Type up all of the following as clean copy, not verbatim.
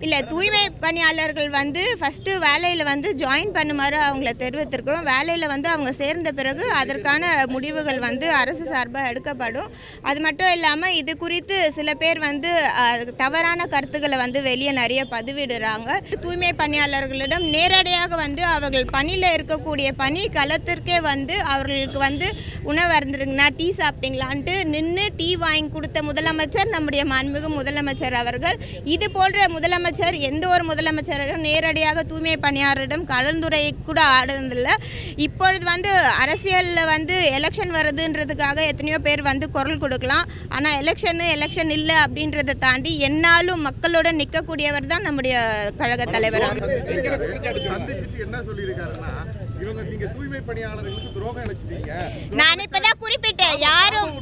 இல்லை, தூய்மை பணியாளர்கள் வந்து ஃபஸ்ட்டு வேலையில் வந்து ஜாயின் பண்ணுமாறு அவங்கள தெரிவித்திருக்கிறோம். வேலையில் வந்து அவங்க சேர்ந்த பிறகு அதற்கான முடிவுகள் வந்து அரசு சார்பாக எடுக்கப்படும். அது மட்டும் இல்லாமல் இது குறித்து சில பேர் வந்து தவறான கருத்துக்களை வந்து வெளியே நிறைய பதிவிடுறாங்க. தூய்மை பணியாளர்களிடம் நேரடியாக வந்து அவர்கள் பணியில் இருக்கக்கூடிய பணி களத்திற்கே வந்து அவர்களுக்கு வந்து உணவு அருந்துருங்கண்ணா, டீ சாப்பிட்டீங்களான்ட்டு நின்று டீ வாங்கி கொடுத்த முதலமைச்சர் நம்முடைய மாண்புமிகு முதலமைச்சர் அவர்கள். இது போன்ற முதலமைச்சர் எந்த ஒரு முதலமைச்சரும் நேரடியாக தூய்மை பணியாளரிடம் கலந்துரையை கூட ஆடுறதில்லை. இப்பொழுது வந்து அரசியலில் வந்து எலெக்ஷன் வருதுன்றதுக்காக எத்தனையோ பேர் வந்து குரல் கொடுக்கலாம். ஆனால் எலெக்ஷன் இல்லை அப்படின்றத தாண்டி என்னாலும் மக்களுடன் நிற்கக்கூடியவர் தான் நம்முடைய கழக தலைவர் அவர்கள். நான் இப்பதான் குறிப்பிட்டேன், யாரும்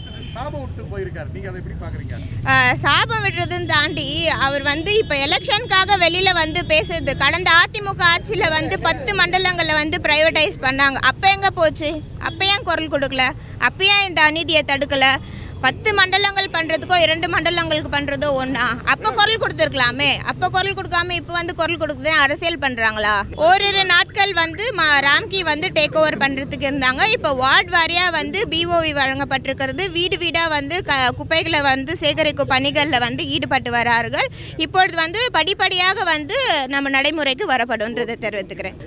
சாபம் விடுறதுன்னு தாண்டி அவர் வந்து இப்போ எலெக்ஷனுக்காக வெளியில் வந்து பேசுறது. கடந்த அதிமுக ஆட்சியில் வந்து 10 மண்டலங்களை வந்து ப்ரைவேட்டைஸ் பண்ணாங்க. அப்போ எங்கே போச்சு? அப்போ ஏன் குரல் கொடுக்கல? அப்போ ஏன் இந்த அநீதியை தடுக்கலை? 10 மண்டலங்கள் பண்ணுறதுக்கோ 2 மண்டலங்களுக்கு பண்ணுறதோ ஒன்றா? அப்போ குரல் கொடுத்துருக்கலாமே. அப்போ குரல் கொடுக்காம இப்போ வந்து குரல் கொடுக்குறது அரசியல் பண்ணுறாங்களா? ஓரிரு நாட்கள் வந்து ராம்கி வந்து டேக் ஓவர் பண்ணுறதுக்கு இருந்தாங்க. இப்போ வார்டு வாரியாக வந்து பிஓவி வழங்கப்பட்டிருக்கிறது. வீடு வீடாக வந்து குப்பைகளை வந்து சேகரிக்கும் பணிகளில் வந்து ஈடுபட்டு வரார்கள். இப்பொழுது வந்து படிப்படியாக வந்து நம்ம நடைமுறைக்கு வரப்படும்ன்றதை தெரிவித்துக்கிறேன்.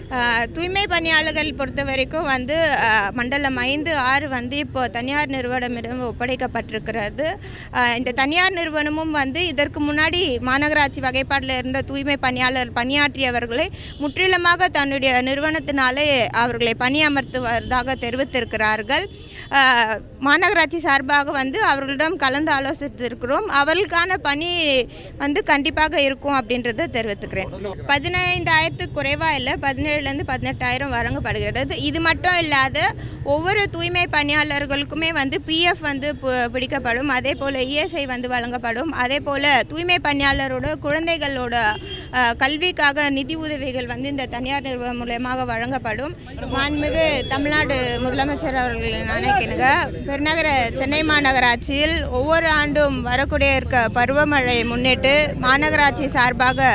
தூய்மை பணியாளர்கள் பொறுத்த வரைக்கும் வந்து மண்டலம் 5, 6 வந்து இப்போ தனியார் நிறுவனமிடம் ஒப்படைக்கப்பட்ட இருக்கிறது. இந்த தனியார் நிறுவனமும் வந்து இதற்கு முன்னாடி மாநகராட்சி வகைப்பாட்டில் இருந்த தூய்மை பணியாளர் பணியாற்றியவர்களை முற்றிலுமாக தன்னுடைய நிறுவனத்தினாலே அவர்களை பணியமர்த்துவதாக தெரிவித்திருக்கிறார்கள். மாநகராட்சி சார்பாக வந்து அவர்களிடம் கலந்து ஆலோசித்திருக்கிறோம். அவர்களுக்கான பணி வந்து கண்டிப்பாக இருக்கும் அப்படின்றத தெரிவித்துக்கிறேன். 15,000 குறைவாக இல்லை, 17,000 18,000 வழங்கப்படுகிறது. இது மட்டும் இல்லாத ஒவ்வொரு தூய்மை பணியாளர்களுக்குமே வந்து பிஎஃப் வந்து பிடிக்கப்படும். அதே போல் இஎஸ்ஐ வந்து வழங்கப்படும். அதே போல் தூய்மை பணியாளரோட குழந்தைகளோட கல்விக்காக நிதி உதவிகள் வந்து இந்த தனியார் நிறுவனம் மூலமாக வழங்கப்படும். மாண்புமிகு தமிழ்நாடு முதலமைச்சர் அவர்கள் நினைக்கிறேங்க, பெருநகர சென்னை மாநகராட்சியில் ஒவ்வொரு ஆண்டும் வரக்கூடிய இருக்க பருவமழை முன்னிட்டு மாநகராட்சி சார்பாக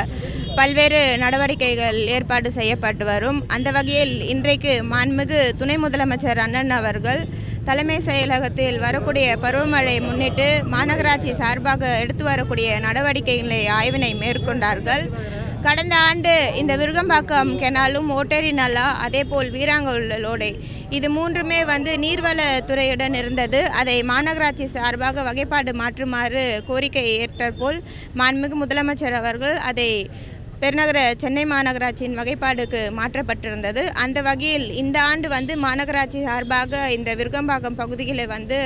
பல்வேறு நடவடிக்கைகள் ஏற்பாடு செய்யப்பட்டு வரும். அந்த வகையில் இன்றைக்கு மாண்புமிகு துணை முதலமைச்சர் அண்ணன் அவர்கள் தலைமை செயலகத்தில் வரக்கூடிய பருவமழை முன்னிட்டு மாநகராட்சி சார்பாக எடுத்து வரக்கூடிய நடவடிக்கைகளை ஆய்வினை மேற்கொண்டார்கள். கடந்த ஆண்டு இந்த விருகம்பாக்கம் கெனாலும், ஓட்டேரி நல்லா, அதே போல் வீராங்கலோடை, இது 3மே வந்து நீர்வளத்துறையுடன் இருந்தது. அதை மாநகராட்சி சார்பாக வகைப்பாடு மாற்றுமாறு கோரிக்கை ஏற்றபோல் மாண்புமிகு முதலமைச்சர் அவர்கள் அதை பெருநகர சென்னை மாநகராட்சியின் வகைப்பாடுக்கு மாற்றப்பட்டிருந்தது. அந்த வகையில் இந்த ஆண்டு வந்து மாநகராட்சி சார்பாக இந்த விருகம்பாக்கம் பகுதிகளில் வந்து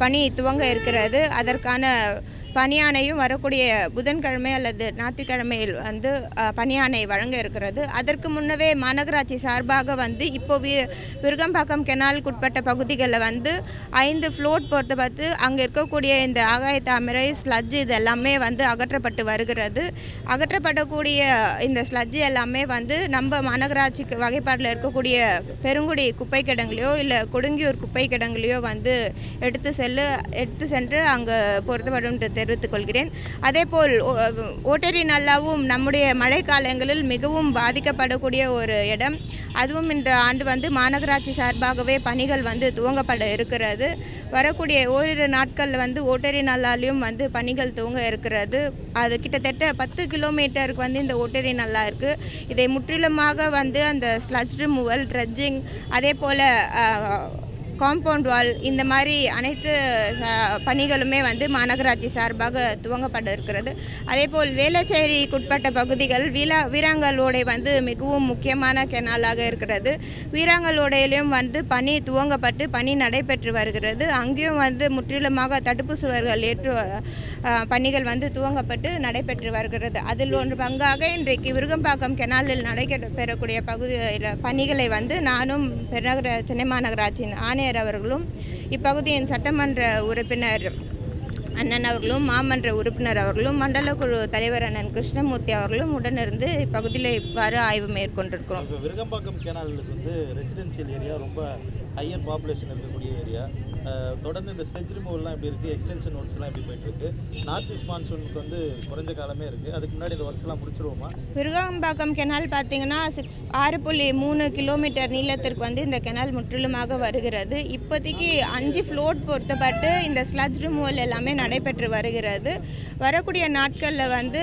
பணி துவங்க இருக்கிறது. அதற்கான பணியானையும் வரக்கூடிய புதன்கிழமை அல்லது ஞாயிற்றுக்கிழமையில் வந்து பணியானை வழங்க இருக்கிறது. அதற்கு முன்னவே மாநகராட்சி சார்பாக வந்து இப்போ விருகம்பாக்கம் கெனாலுக்குட்பட்ட பகுதிகளில் வந்து 5 ஃப்ளோட் பொறுத்த பார்த்து அங்கே இருக்கக்கூடிய இந்த ஆகாய தாமரை, ஸ்லட்ஜ் இது எல்லாமே வந்து அகற்றப்பட்டு வருகிறது. அகற்றப்படக்கூடிய இந்த ஸ்லட்ஜ் எல்லாமே வந்து நம்ம மாநகராட்சிக்கு வகைப்பாட்டில் இருக்கக்கூடிய பெருங்குடி குப்பை கிடங்குலையோ இல்லை கொடுங்கியூர் குப்பை கிடங்குலையோ வந்து எடுத்து சென்று அங்கே பொருத்தப்படும் தெரிவித்துக் கொள்கிறேன். அதேபோல் ஓட்டேரி நல்லாவும் நம்முடைய மழைக்காலங்களில் மிகவும் பாதிக்கப்படக்கூடிய ஒரு இடம். அதுவும் இந்த ஆண்டு வந்து மாநகராட்சி சார்பாகவே பணிகள் வந்து துவங்கப்பட இருக்கிறது. வரக்கூடிய ஓரிரு நாட்களில் வந்து ஓட்டேரி நல்லாலையும் வந்து பணிகள் துவங்க இருக்கிறது. அது கிட்டத்தட்ட 10 கிலோமீட்டருக்கு வந்து இந்த ஓட்டேரி நல்லா இருக்குது. இதை முற்றிலுமாக வந்து அந்த ஸ்லட்ஜ் ரிமூவல், ட்ரெட்ஜிங், அதே போல் காம்பவுண்ட் வால், இந்த மாதிரி அனைத்து பணிகளுமே வந்து மாநகராட்சி சார்பாக துவங்கப்பட இருக்கிறது. அதேபோல் வேளச்சேரிக்குட்பட்ட பகுதிகள் வீராங்கலோடை வந்து மிகவும் முக்கியமான கெனாலாக இருக்கிறது. வீராங்கலோடையிலையும் வந்து பணி துவங்கப்பட்டு பணி நடைபெற்று வருகிறது. அங்கேயும் வந்து முற்றிலுமாக தடுப்பு சுவர்கள் பணிகள் வந்து துவங்கப்பட்டு நடைபெற்று வருகிறது. அதில் ஒன்று பங்காக இன்றைக்கு விருகம்பாக்கம் கெனாலில் நடைபெறக்கூடிய பணிகளை வந்து நானும் பெருநகர சென்னை மாநகராட்சியின் ஆணையர் அவர்களும், இப்பகுதியின் சட்டமன்ற உறுப்பினர் அண்ணன் அவர்களும், மாமன்ற உறுப்பினர் அவர்களும், மண்டல குழு தலைவர் அண்ணன் கிருஷ்ணமூர்த்தி அவர்களும் உடனிருந்து இப்பகுதியில் இவ்வாறு ஆய்வு மேற்கொண்டிருக்கிறோம். விருகம்பாக்கம் கேனால் வந்து ரெசிடென்ஷியல் ஏரியா ரொம்ப ஹையர் பாப்புலேஷன் இருக்கக்கூடிய ஏரியா. தொடர்ந்து இந்த ஸ்லெட்ஜ் ரிமூவல்லாம் எப்படி இருக்குது, எக்ஸ்டென்ஷன் ஒர்க்ஸ்லாம் எப்படி போயிட்டுருக்கு? நார்த் ஈஸ்ட் மான்சூனுக்கு வந்து குறைஞ்ச காலமே இருக்குது. அதுக்கு முன்னாடி இந்த ஒர்க்ஸ்லாம் முடிச்சிருவோமா? விருகம்பாக்கம் கெனால் பார்த்தீங்கன்னா 6.3 கிலோமீட்டர் நீளத்திற்கு வந்து இந்த கெனால் முற்றிலுமாக வருகிறது. இப்போதைக்கு 5 ஃப்ளோட் பொறுத்தப்பட்டு இந்த ஸ்லட்ஜ் ரிமூவல் எல்லாமே நடைபெற்று வருகிறது. வரக்கூடிய நாட்களில் வந்து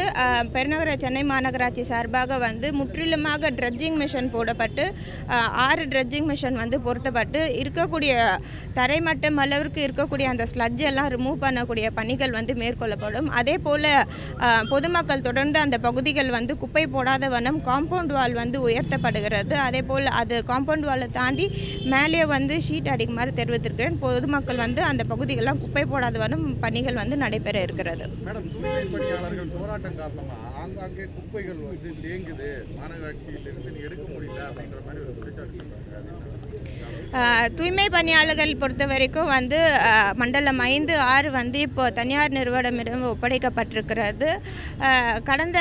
பெருநகர சென்னை மாநகராட்சி சார்பாக வந்து முற்றிலுமாக ட்ரெட்ஜிங் மிஷின் போடப்பட்டு 6 ட்ரெட்ஜிங் மிஷின் வந்து பொருத்தப்பட்டு இருக்கக்கூடிய தரைமட்டம் அளவிற்கு இருக்கக்கூடிய அந்த ஸ்லட்ஜ் எல்லாம் ரிமூவ் பண்ணக்கூடிய பணிகள் வந்து மேற்கொள்ளப்படும். அதே போல் பொதுமக்கள் தொடர்ந்து அந்த பகுதிகள் வந்து குப்பை போடாத வண்ணம் காம்பவுண்ட் வால் வந்து உயர்த்தப்படுகிறது. அதே போல் அது காம்பவுண்ட் வாலை தாண்டி மேலே வந்து ஷீட் அடிக்குமாறு தெரிவித்திருக்கிறேன். பொதுமக்கள் வந்து அந்த பகுதிகளெலாம் குப்பை போடாத வண்ணம் பணிகள் வந்து நடைபெற இருக்கிறது. மேடம், தூய்மை பணியாளர்கள் போராட்டம் காரணமாக ஆங்காங்கே குப்பைகள் வந்து தேங்குது, மாநகராட்சியிலிருந்து எடுக்க முடியல அப்படின்ற மாதிரி ஒரு குற்றச்சாட்டு சொல்றாங்க. தூய்மை பணியாளர்கள் பொறுத்த வரைக்கும் வந்து மண்டலம் 5, 6 வந்து இப்போ தனியார் நிறுவனமிடம் ஒப்படைக்கப்பட்டிருக்கிறது. கடந்த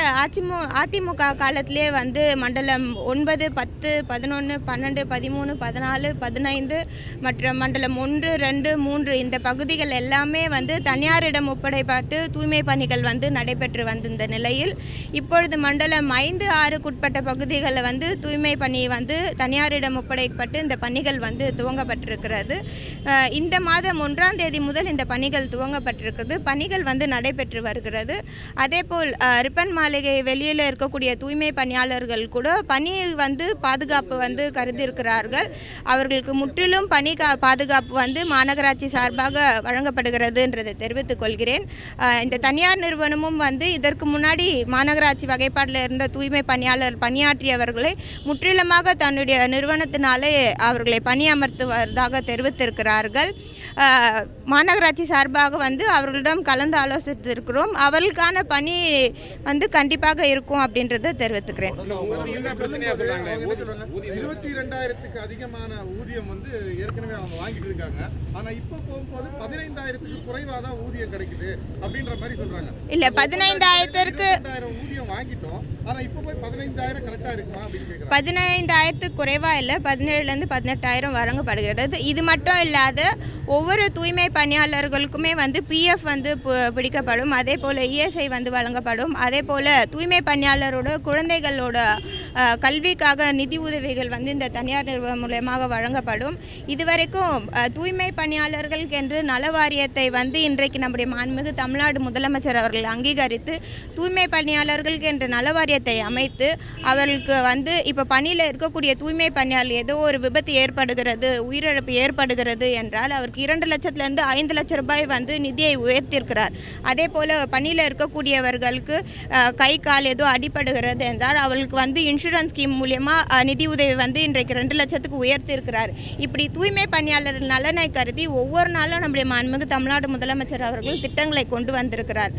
அதிமுக காலத்திலே வந்து மண்டலம் 9, 10, 11, 12, 13, 14, 15 மற்றும் மண்டலம் 1, 2, 3 இந்த பகுதிகள் எல்லாமே வந்து தனியாரிடம் ஒப்படைப்பட்டு தூய்மை பணிகள் வந்து நடைபெற்று வந்திருந்த நிலையில் இப்பொழுது மண்டலம் 5, 6க்குட்பட்ட பகுதிகளில் வந்து தூய்மை பணி வந்து தனியாரிடம் ஒப்படைக்கப்பட்டு இந்த பணிகள் வந்து துவங்கப்பட்டிருக்கிறது. இந்த மாதம் 1ஆம் தேதி முதல் இந்த பணிகள் துவங்கப்பட்டிருக்கிறது. பணிகள் வந்து நடைபெற்று வருகிறது. அதேபோல் ரிப்பன் மாளிகை வெளியில் இருக்கக்கூடிய தூய்மை பணியாளர்கள் கூட பணி வந்து பாதுகாப்பு வந்து கருதியிருக்கிறார்கள். அவர்களுக்கு முற்றிலும் பணி பாதுகாப்பு வந்து மாநகராட்சி சார்பாக வழங்கப்படுகிறது என்றதை தெரிவித்துக் கொள்கிறேன். இந்த தனியார் நிறுவனமும் வந்து இதற்கு முன்னாடி மாநகராட்சி வகைப்பாட்டில் இருந்த தூய்மை பணியாளர் பணியாற்றியவர்களை முற்றிலுமாக தன்னுடைய நிறுவனத்தினாலே அவர்களை பணியமர்த்துவதாக தெரிவித்திருக்கிறார்கள். மாநகராட்சி சார்பாக வந்து அவர்களிடம் கலந்து ஆலோசித்திருக்கிறோம். அவர்களுக்கான பணி வந்து கண்டிப்பாக இருக்கும் அப்படின்றத தெரிவித்துக்கிறேன். 22,000க்கு அதிகமான ஊதியம் வந்து ஏற்கனவே அவங்க வாங்கிட்டு இருக்காங்க. ஆனா இப்போ போகும்போது 15,000க்கு குறைவா தான் ஊதியம் கிடைக்குது அப்படின்ற மாதிரி சொல்றாங்க. இல்ல 15,000க்கு ஊதியம் வாங்கிட்டோம். ஆனா இப்போ போய் 15,000 கரெக்டா இருக்குமா அப்படின்னு கேக்குறாங்க. 15,000க்கு குறைவா இல்லை, 17,000 18,000 வழங்கப்படுகிறது. இது மட்டும் இல்லாத ஒவ்வொரு தூய்மை பணியாளர்களுக்குமே வந்து பிஎஃப் வந்து பிடிக்கப்படும். அதே போல் இஎஸ்ஐ வந்து வழங்கப்படும். அதே போல் தூய்மை பணியாளரோட குழந்தைகளோட கல்விக்காக நிதி உதவிகள் வந்து இந்த தனியார் நிறுவனம் மூலமாக வழங்கப்படும். இதுவரைக்கும் தூய்மை பணியாளர்களுக்கு என்று நல வாரியத்தை வந்து இன்றைக்கு நம்முடைய மாண்புமிகு தமிழ்நாடு முதலமைச்சர் அவர்கள் அங்கீகரித்து தூய்மை பணியாளர்களுக்கு என்று நல வாரியத்தை அமைத்து அவர்களுக்கு வந்து இப்போ பணியில் இருக்கக்கூடிய தூய்மை பணியாளர் ஏதோ ஒரு விபத்து ஏற்படுகிறது, உயிரிழப்பு ஏற்படுகிறது என்றால் அவருக்கு 2 லட்சத்திலிருந்து 5 லட்சம் ரூபாய் வந்து நிதியை உயர்த்தியிருக்கிறார். அதே போல் பணியில் இருக்கக்கூடியவர்களுக்கு கை கால் ஏதோ அடிபடுகிறது என்றால் அவர்களுக்கு வந்து இன்சூரன்ஸ் ஸ்கீம் மூலியமாக நிதி உதவி வந்து இன்றைக்கு 2 லட்சத்துக்கு உயர்த்தியிருக்கிறார். இப்படி தூய்மை பணியாளர் நலனை கருதி ஒவ்வொரு நாளும் நம்முடைய மாண்புமிகு தமிழ்நாடு முதலமைச்சர் அவர்கள் திட்டங்களை கொண்டு வந்திருக்கிறார்.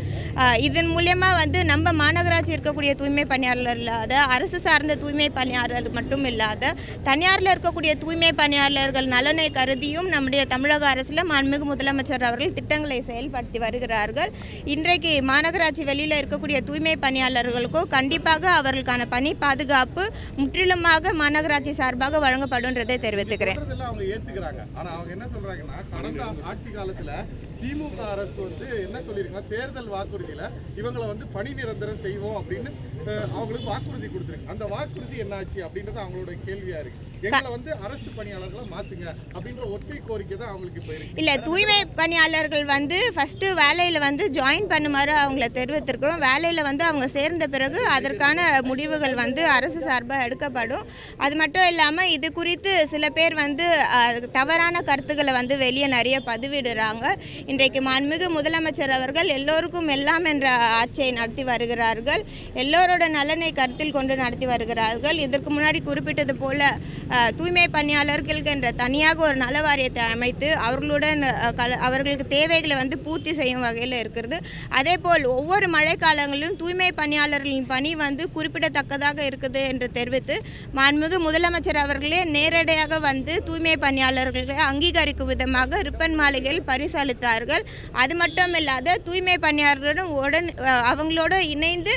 இதன் மூலியமாக வந்து நம்ம மாநகராட்சி இருக்கக்கூடிய தூய்மை பணியாளர் இல்லாத, அரசு சார்ந்த தூய்மை பணியாளர் மட்டும் இல்லாத, தனியாரில் இருக்கக்கூடிய தூய்மை பணியாளர்கள் நலனை கருதியும் நம்முடைய தமிழக அரசில் மாண்புமிகு முதலமைச்சர் அவர்கள் திட்டங்களை செயல்படுத்தி வருகிறார்கள். இன்றைக்கு மாநகராட்சி வெளியில் இருக்கக்கூடிய தூய்மை பணியாளர்களுக்கும் கண்டிப்பாக அவர்களுக்கான பணி பாதுகாப்பு முற்றிலுமாக மாநகராட்சி சார்பாக வழங்கப்படும்ன்றதை தெரிவித்துக்கிறேன். அவங்க ஏத்துக்கிறாங்க. ஆனா அவங்க என்ன சொல்றாங்கன்னா, கடந்த ஆட்சி காலத்துல திமுக அரசு வந்து என்ன சொல்லியிருக்காங்க, தேர்தல் வாக்குறுதியில இவங்களை வந்து பணி நிரந்தரம் செய்வோம் அப்படின்னு அவங்களுக்கு வாக்குறுதி கொடுத்துருக்கு. அந்த வாக்குறுதி என்னாச்சு அப்படின்றது அவங்களோட கேள்வியா இருக்கு. எங்களை வந்து அரசு பணியாளர்களை மாத்துங்க அப்படின்ற ஒற்றை கோரிக்கை தான் அவங்களுக்கு இப்போ இருக்கு. இல்லை, தூய்மை பணியாளர்கள் வந்து ஃபஸ்ட்டு வேலையில் வந்து ஜாயின் பண்ணுமாறு அவங்கள தெரிவித்திருக்கிறோம். வேலையில் வந்து அவங்க சேர்ந்த பிறகு அதற்கான முடிவுகள் வந்து அரசு சார்பாக எடுக்கப்படும். அது மட்டும் இல்லாமல் இது குறித்து சில பேர் வந்து தவறான கருத்துக்களை வந்து வெளியே நிறைய பதிவிடுறாங்க. இன்றைக்கு மாண்புமிகு முதலமைச்சர் அவர்கள் எல்லோருக்கும் எல்லாம் என்ற ஆட்சியை நடத்தி வருகிறார்கள். எல்லோரோட நலனை கருத்தில் கொண்டு நடத்தி வருகிறார்கள். இதற்கு முன்னாடி குறிப்பிட்டது போல தூய்மை பணியாளர்கள் என்ற தனியாக ஒரு நல வாரியத்தை அமைத்து அவர்களுடன் அவர்களுக்கு தேவைகளை வந்து பூர்த்தி செய்யும் வகையில் இருக்கிறது. அதே போல் ஒவ்வொரு மழைக்காலங்களிலும் தூய்மை பணியாளர்களின் பணி வந்து குறிப்பிடத்தக்கதாக இருக்குது என்று தெரிவித்து மாண்புமிகு முதலமைச்சர் அவர்களே நேரடியாக வந்து தூய்மை பணியாளர்களை அங்கீகரிக்கும் விதமாக ரிப்பன் மாளிகையில் பரிசளித்தார்கள். அது மட்டும் இல்லாத தூய்மை பணியாளர்களுடன் அவங்களோடு இணைந்து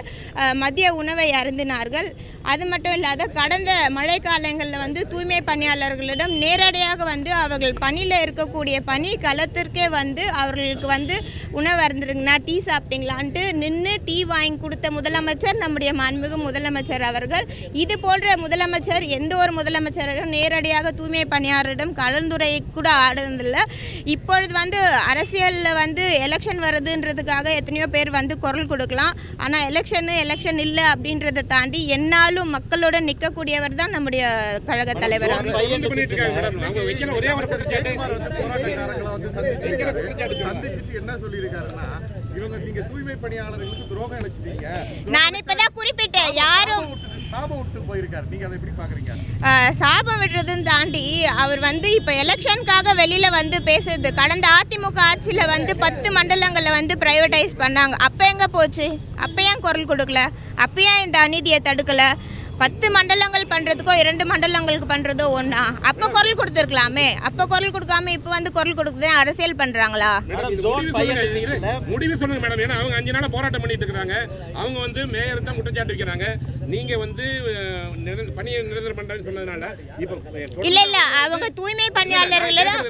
மதிய உணவை அருந்தினார்கள். அது மட்டும் இல்லாத கடந்த மழைக்காலங்களில் வந்து வந்து தூய்மை பணியாளர்களிடம் நேரடியாக வந்து அவர்கள் பணியில் இருக்கக்கூடிய பணி களத்திற்கே வந்து அவர்களுக்கு வந்து உணவு அருந்துருங்கண்ணா, டீ சாப்பிட்டீங்களான்ட்டு நின்று டீ வாங்கி கொடுத்த முதலமைச்சர் நம்முடைய மாண்புமிகு முதலமைச்சர் அவர்கள். இது போன்ற முதலமைச்சர் எந்த ஒரு முதலமைச்சரிடம் நேரடியாக தூய்மை பணியாளரிடம் கலந்துரை கூட ஆடுறதில்லை. இப்பொழுது வந்து அரசியலில் வந்து எலெக்ஷன் வருதுன்றதுக்காக எத்தனையோ பேர் வந்து குரல் கொடுக்கலாம். ஆனால் எலெக்ஷன் இல்லை அப்படின்றத தாண்டி என்னாலும் மக்களோட நிற்கக்கூடியவர் தான் நம்முடைய கழக தலைவர் அவர்கள். நான் இப்பதான் குறிப்பிட்டேன், யாரும் சாபம் விடுறதுன்னு தாண்டி அவர் வந்து இப்போ எலெக்ஷனுக்காக வெளியில் வந்து பேசுறது. கடந்த அதிமுக ஆட்சியில் வந்து 10 மண்டலங்களை வந்து ப்ரைவேட்டைஸ் பண்ணாங்க. அப்போ எங்கே போச்சு? அப்போ ஏன் குரல் கொடுக்கல? அப்போ ஏன் இந்த அநீதியை தடுக்கலை? 10 மண்டலங்கள் பண்ணுறதுக்கோ 2 மண்டலங்களுக்கு பண்ணுறதோ ஒன்றா? அப்போ குரல் கொடுத்துருக்கலாமே. அப்போ குரல் கொடுக்காம இப்போ வந்து குரல் கொடுக்குறது அரசியல் பண்ணுறாங்களா? முடிவு சொல்லுங்க மேடம். ஏன்னா அவங்க 5 நாளாக போராட்டம் பண்ணிட்டு இருக்காங்க. அவங்க வந்து மேயர் தான் குற்றச்சாட்டு வைக்கிறாங்க. நீங்க வந்து பணியை நிரந்தரம் பண்றேன்னு சொன்னதுனால இப்போ இல்ல அவங்க தூய்மை பணியாளர்களிடம்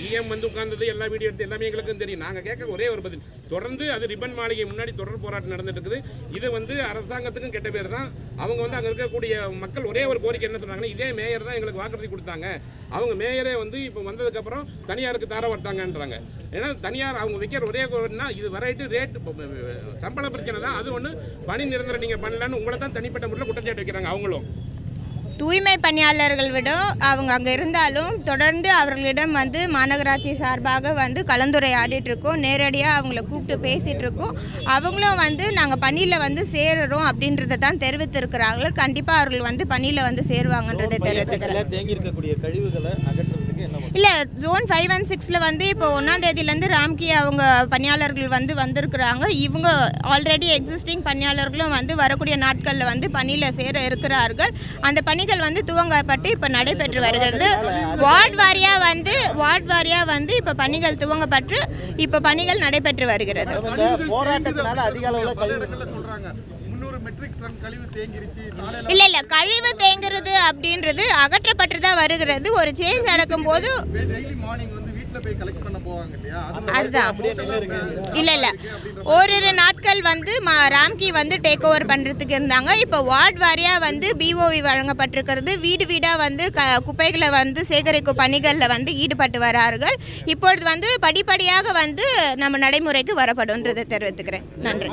இஎம் வந்து உட்கார்ந்தது எல்லா வீடியோ எடுத்து எல்லாமே எங்களுக்கும் தெரியும். நாங்க கேட்க ஒரே ஒரு பதில், தொடர்ந்து அது ரிப்பன் மாளிகை முன்னாடி தொடர் போராட்டம் நடந்துட்டு இருக்குது. இது வந்து அரசாங்கத்துக்கும் கெட்ட பேர் தான். அவங்க வந்து அங்க இருக்கக்கூடிய மக்கள் ஒரே ஒரு கோரிக்கை என்ன சொன்னாங்கன்னா, இதே மேயர் தான் எங்களுக்கு வாக்குறுதி கொடுத்தாங்க. அவங்க மேயரே வந்து இப்போ வந்ததுக்கு அப்புறம் தனியாருக்கு தார வட்டாங்கன்றாங்க. ஏன்னா தனியார் அவங்க வைக்கிற ஒரே கோரினா இது வரைட்டு ரேட் சம்பள பிரச்சனை தான். அது ஒன்று பணி நிரந்தரம் நீங்கள் பண்ணலான்னு உங்களை தான் தனிப்பட்ட முறையில் குற்றச்சாட்டு வைக்கிறாங்க. அவங்களும் தூய்மை பணியாளர்கள் விட அவங்க அங்கே இருந்தாலும் தொடர்ந்து அவர்களிடம் வந்து மாநகராட்சி சார்பாக வந்து கலந்துரையாடிட்டு இருக்கோம். நேரடியாக அவங்கள கூப்பிட்டு பேசிகிட்டு இருக்கோம். அவங்களும் வந்து நாங்கள் பணியில் வந்து சேருறோம் அப்படின்றத தான் தெரிவித்திருக்கிறார்கள். கண்டிப்பாக அவர்கள் வந்து பணியில் வந்து சேருவாங்கன்றதை தெரிவித்துக்கிறாங்க. தேங்கி இருக்கக்கூடிய கழிவுகளை அகற்றுறதுக்கு என்ன இல்லை, ஜோன் 5 and 6 வந்து இப்போ 1ஆம் தேதியிலேருந்து ராம்கி அவங்க பணியாளர்கள் வந்து வந்திருக்கிறாங்க. இவங்க ஆல்ரெடி எக்ஸிஸ்டிங் பணியாளர்களும் வந்து வரக்கூடிய நாட்களில் வந்து பணியில் சேர இருக்கிறார்கள். அந்த பணிகள் வந்து துவங்கப்பட்டு இப்போ நடைபெற்று வருகிறது. வார்டு வாரியாக வந்து இப்போ பணிகள் துவங்கப்பட்டு இப்போ பணிகள் நடைபெற்று வருகிறது. போராட்டத்தினால அதிக அளவில் இல்ல கழிவு தேங்குறது அப்படின்றது அகற்றப்பட்டு தான் வருகிறது. ஒரு சேஞ்ச் நடக்கும் போது அதுதான் இல்ல ஓரிரு நாட்கள் வந்து ராம்கி வந்து டேக் ஓவர் பண்றதுக்கு இருந்தாங்க. இப்போ வார்டு வாரியா வந்து பிஓவி வழங்கப்பட்டிருக்கிறது. வீடு வீடா வந்து குப்பைகளை வந்து சேகரிக்கும் பணிகளில் வந்து ஈடுபட்டு வரார்கள். இப்பொழுது வந்து படிப்படியாக வந்து நம்ம நடைமுறைக்கு வரப்படும்ன்றதை தெரிவித்துக்கிறேன். நன்றி.